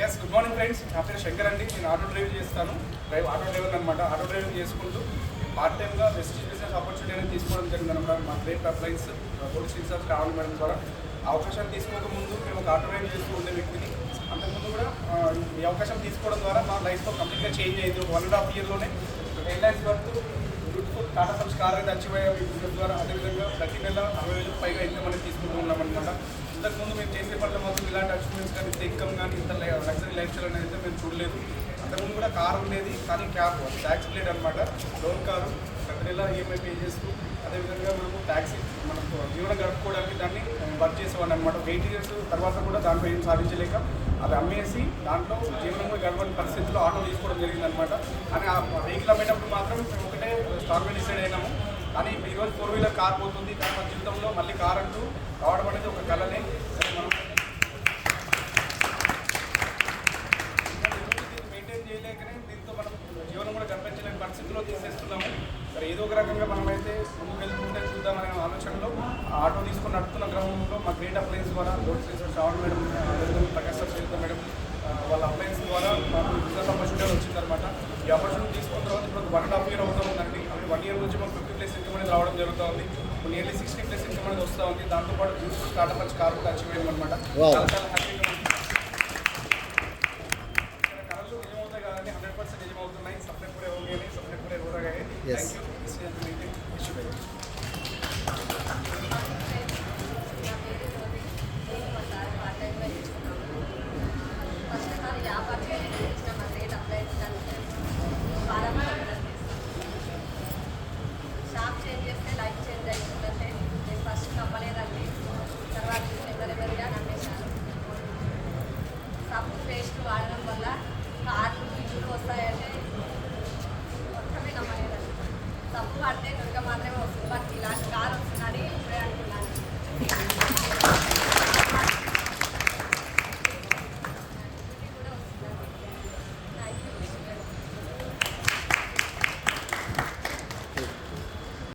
Yes good morning friends, నా పేరు శంకర్ అండి. నేను ఆటో ఆటో డ్రైవర్ అనమాట. ఆటో డ్రైవింగ్ చేసుకుంటూ పార్ట్ టైమ్గా వెస్టీజ్ బిజినెస్ ఆపర్చునిటీ అనేది తీసుకోవడం జరిగింది అనమాట. మా గ్రేట్ అప్లయన్స్ పోలీస్ ఇన్సార్జ్ కావాలి మేడం ద్వారా అవకాశాలు తీసుకోకముందు మేము ఒక ఆటో డ్రైవ్ చేస్తూ ఉండే వ్యక్తిని. అంతకుముందు కూడా ఈ అవకాశం తీసుకోవడం ద్వారా మా లైఫ్లో కంప్లీట్గా చేంజ్ అయింది. 1.5 yearలోనే 10 lakhs వరకు బ్యూటిఫుల్ టాటా సన్స్ కార్ అనేది అచీవ్ అయ్యే బిజినెస్ ద్వారా. అదేవిధంగా ప్రతి నెల 60,000 పైగా ఇన్కమ్ అనేది తీసుకుంటూ ఉన్నామన్నమాట. ఇంతకుముందు మేము చేసే పనుల మాత్రం ఇలాంటి అచీవ్మెంట్స్ కానీ ఇంత ఇన్కమ్ కానీ ఇంత లగ్జరీ లైఫ్ స్టైల్ అనేది మేము చూడలేదు. అంతకుముందు కూడా కారు ఉండేది, కానీ క్యాబ్ ట్యాక్స్ ప్లేట్ అనమాట. లోన్ కారు ప్రతి నెల ఈఎంఐ పే చేస్తూ అదేవిధంగా మనము ట్యాక్సీ మనకు జీవనం గడుపుకోవడానికి దాన్ని వర్క్ చేసేవాడిని అనమాట. 8 years తర్వాత కూడా దాంట్లో ఏం సాధించలేక అది అమ్మేసి దాంట్లో జీవనంగా గడపని పరిస్థితుల్లో ఆటో తీసుకోవడం జరిగిందనమాట. అని ఆ వెహికల్ అమ్మేటప్పుడు మాత్రం మేము ఒకటే స్టార్ట్గా డిసైడ్ అయినాము. కానీ ఈరోజు 4-wheeler కార్ పోతుంది, కానీ మన జీవితంలో మళ్ళీ కార్ అంటూ రావడం అనేది ఒక కళనే. మనం మెయింటైన్ చేయలేకనే దీంతో మనం జీవనం కూడా గడిపించలేని పరిస్థితుల్లో తీసేస్తున్నాము. మరి ఏదో ఒక రకంగా మనమైతే ముందుకు వెళ్తుంటే చూద్దామనే ఆలోచనలో ఆటో తీసుకొని నడుపుతున్న క్రమంలో మా గ్రేట్ అప్లయన్స్ ద్వారా Shravan madam, Prakash sir madam వాళ్ళ అప్లయన్స్ ద్వారా మాకు బిజినెస్ ఆపర్చునిటీ వచ్చిందనమాట. ఈ ఆపర్చునిటీ తీసుకున్న తర్వాత ఇప్పుడు 1.5 year అవుతూ ఉందండి. అప్పుడు 1 year నుంచి మాకు 50+ ఇన్కమ్ అనేది రావడం జరుగుతూ ఉంది. ఇప్పుడు నియర్లీ 60+ ఇన్కమ్ అనేది వస్తూ ఉంది. దాంతోపాటు బ్యూటిఫుల్ టాటా పంచ్ కార్ కూడా అచీవ్ అయ్యామన్నమాట. చాలా చాలా హ్యాపీగా ఉంది. కళలు నిజమవుతాయి కాదండి, 100% నిజమవుతున్నాయి. సప్లై కూడా ఇవ్వగానే సప్లై కూడా ఇవ్వగానే. Thank you. షాప్ చేంజ్ చేస్తే లైఫ్ చేంజ్ అవుతుందంటే నేను ఫస్ట్ నమ్మలేదండి. తర్వాత ఎవరెవరిగా నమ్మేశాను. సబ్బు పేస్ట్ వాడడం వల్ల కార్లు ఇల్లు వస్తాయంటే